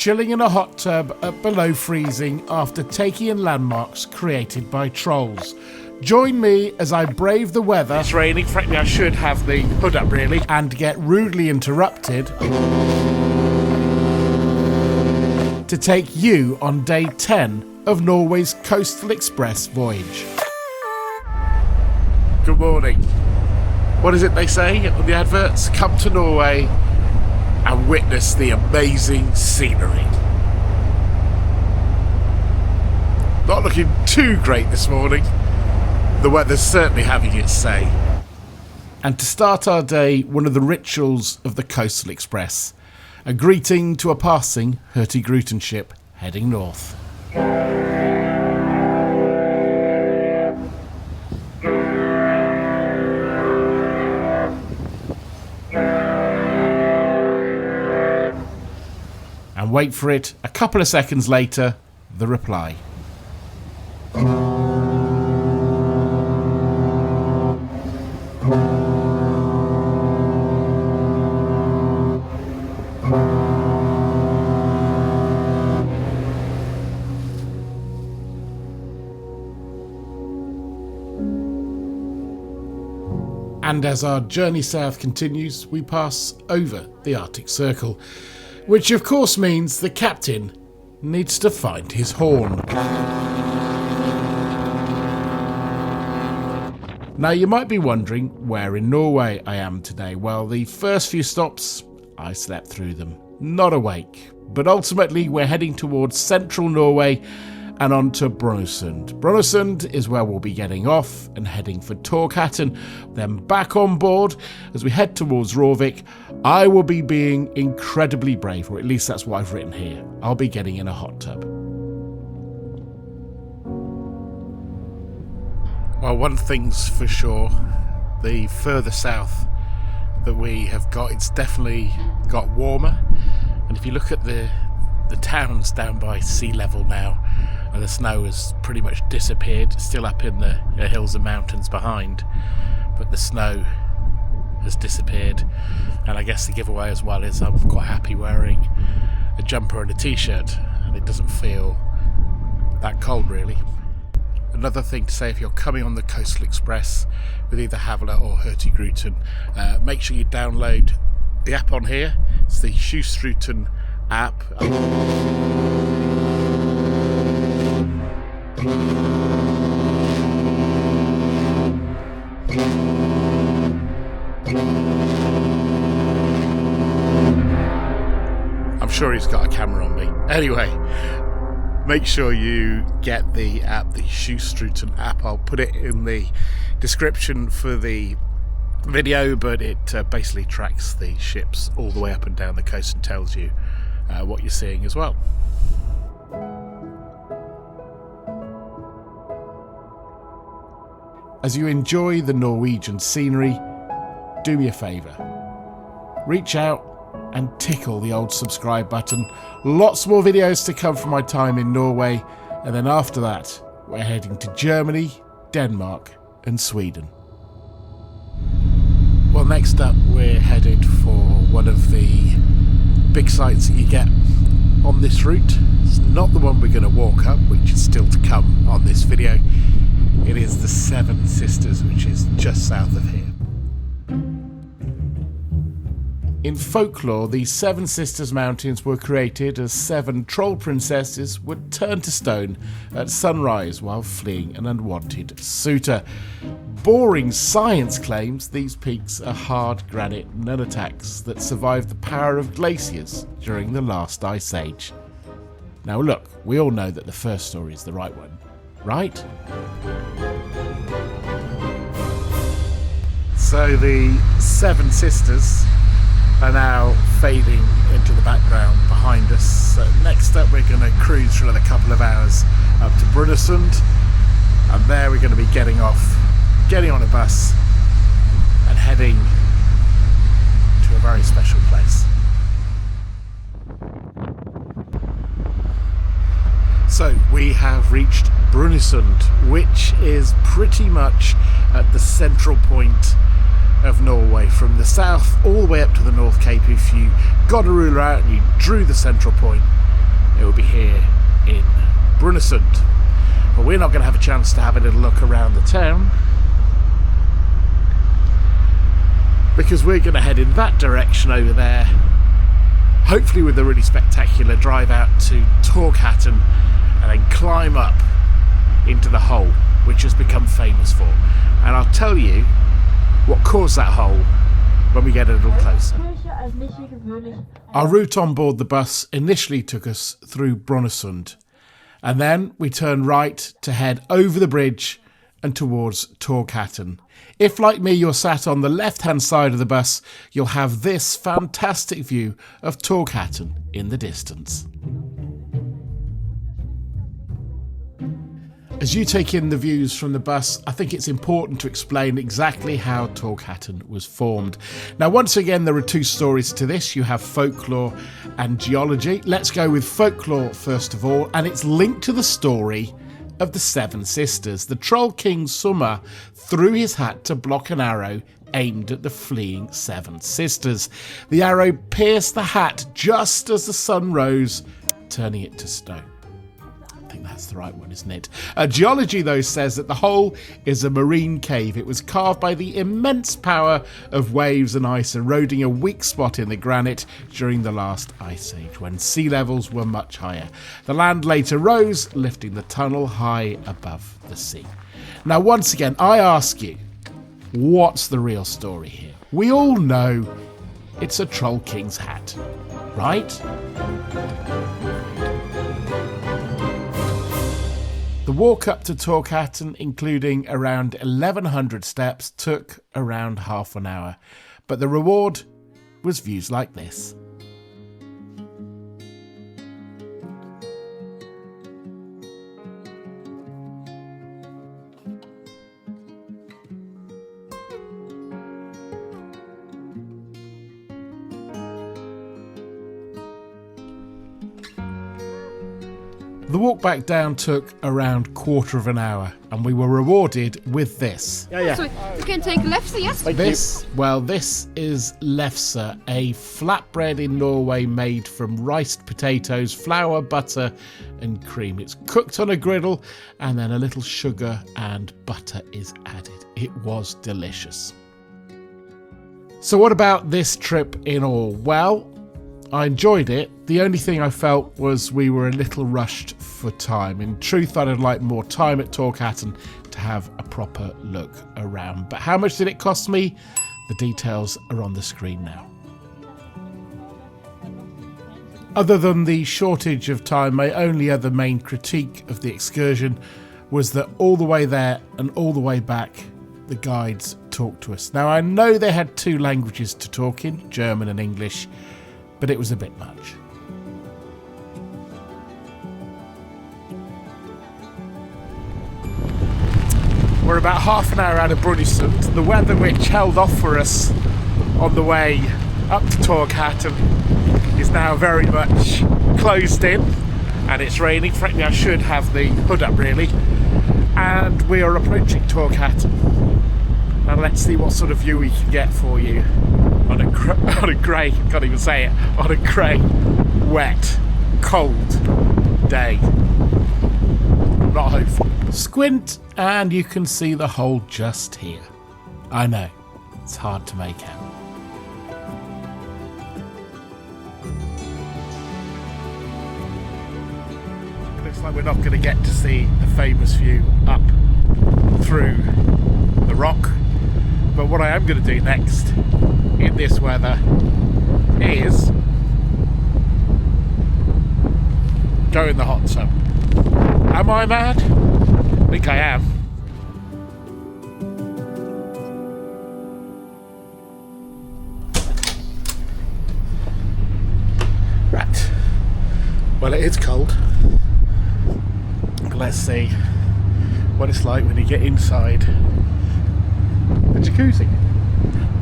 chilling in a hot tub at below freezing after taking in landmarks created by trolls. Join me as I brave the weather. It's raining, frankly I should have the hood up really, and get rudely interrupted to take you on day 10 of Norway's Coastal Express voyage. Good morning. What is it they say on the adverts? Come to Norway and witness the amazing scenery. Not looking too great this morning. The weather's certainly having its say. And to start our day, one of the rituals of the Coastal Express. A greeting to a passing Hortin ship heading north. And wait for it, a couple of seconds later, the reply. And as our journey south continues, we pass over the Arctic Circle, which of course means the captain needs to find his horn. Now you might be wondering where in Norway I am today. Well, the first few stops, I slept through them, not awake. But ultimately we're heading towards central Norway and on to Bronosund. Bronosund is where we'll be getting off and heading for Torghatten, then back on board as we head towards Rovik. I will be being incredibly brave, or at least that's what I've written here. I'll be getting in a hot tub. Well, one thing's for sure, the further south that we have got, it's definitely got warmer. And if you look at the towns down by sea level now, the snow has pretty much disappeared, still up in the hills and mountains behind, but the snow has disappeared. And I guess the giveaway as well is I'm quite happy wearing a jumper and a t-shirt, and it doesn't feel that cold really. Another thing to say, if you're coming on the Coastal Express with either Havila or Hortin, make sure you download the app on here. It's the Excursion app. I'm sure he's got a camera on me. Anyway, make sure you get the app, the Excursion app. I'll put it in the description for the video, but it basically tracks the ships all the way up and down the coast and tells you what you're seeing as well. As you enjoy the Norwegian scenery, do me a favour. Reach out and tickle the old subscribe button. Lots more videos to come from my time in Norway, and then after that, we're heading to Germany, Denmark and Sweden. Well, next up we're headed for one of the big sites that you get on this route. It's not the one we're going to walk up, which is still to come on this video. It is the Seven Sisters, which is just south of here. In folklore, the Seven Sisters Mountains were created as 7 troll princesses were turned to stone at sunrise while fleeing an unwanted suitor. Boring science claims these peaks are hard granite nunataks that survived the power of glaciers during the last ice age. Now look, we all know that the first story is the right one, right? So the Seven Sisters are now fading into the background behind us. So next up we're going to cruise for another couple of hours up to Bronosund, and there we're going to be getting on a bus and heading to a very special place. So we have reached Bronosund, which is pretty much at the central point of Norway, from the south all the way up to the North Cape. If you got a ruler out and you drew the central point, it would be here in Bronosund. But we're not going to have a chance to have a little look around the town, because we're going to head in that direction over there, hopefully with a really spectacular drive out to Torghatten, and then climb up into the hole, which has become famous for. And I'll tell you what caused that hole when we get a little closer. Our route on board the bus initially took us through Bronosund, and then we turned right to head over the bridge and towards Torghatten. If, like me, you're sat on the left-hand side of the bus, you'll have this fantastic view of Torghatten in the distance. As you take in the views from the bus, I think it's important to explain exactly how Torghatten was formed. Now, once again, there are two stories to this. You have folklore and geology. Let's go with folklore first of all, and it's linked to the story of the Seven Sisters. The Troll King Summa threw his hat to block an arrow aimed at the fleeing Seven Sisters. The arrow pierced the hat just as the sun rose, turning it to stone. I think that's the right one, isn't it? Geology, though, says that the hole is a marine cave. It was carved by the immense power of waves and ice eroding a weak spot in the granite during the last ice age, when sea levels were much higher. The land later rose, lifting the tunnel high above the sea. Now, once again, I ask you, what's the real story here? We all know it's a Troll King's hat, right? The walk up to Torghatten, including around 1,100 steps, took around half an hour, but the reward was views like this. The walk back down took around quarter of an hour, and we were rewarded with this. Yeah. So you can take lefse, yes? This is lefse, a flatbread in Norway made from riced potatoes, flour, butter and cream. It's cooked on a griddle, and then a little sugar and butter is added. It was delicious. So what about this trip in all? Well, I enjoyed it. The only thing I felt was we were a little rushed for time. In truth, I'd have liked more time at Torghatten to have a proper look around. But how much did it cost me? The details are on the screen now. Other than the shortage of time, my only other main critique of the excursion was that all the way there and all the way back, the guides talked to us. Now, I know they had two languages to talk in, German and English, but it was a bit much. We're about half an hour out of Brønnøysund. The weather, which held off for us on the way up to Torghatten, is now very much closed in, and it's raining. Frankly, I should have the hood up really. And we are approaching Torghatten. Now let's see what sort of view we can get for you on a grey, can't even say it, on a grey, wet, cold day. I'm not hopeful. Squint and you can see the hole just here. I know, it's hard to make out. It looks like we're not going to get to see the famous view up through the rock. But what I am going to do next in this weather is go in the hot tub. Am I mad? I think I am. Right. Well, it is cold. But let's see what it's like when you get inside the jacuzzi.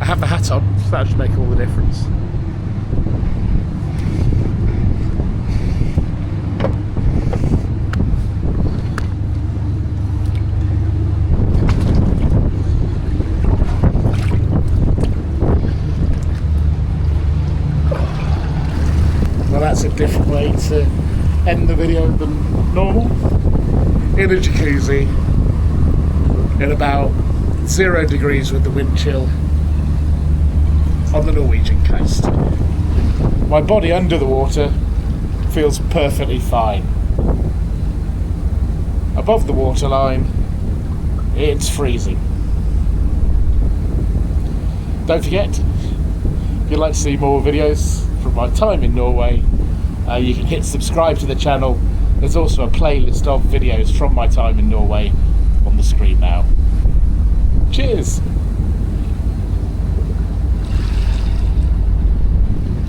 I have the hat on, so that should make all the difference. Well, that's a different way to end the video than normal. In a jacuzzi, in about 0 degrees with the wind chill, on the Norwegian coast. My body under the water feels perfectly fine. Above the waterline, it's freezing. Don't forget, if you'd like to see more videos from my time in Norway, you can hit subscribe to the channel. There's also a playlist of videos from my time in Norway on the screen now. Cheers!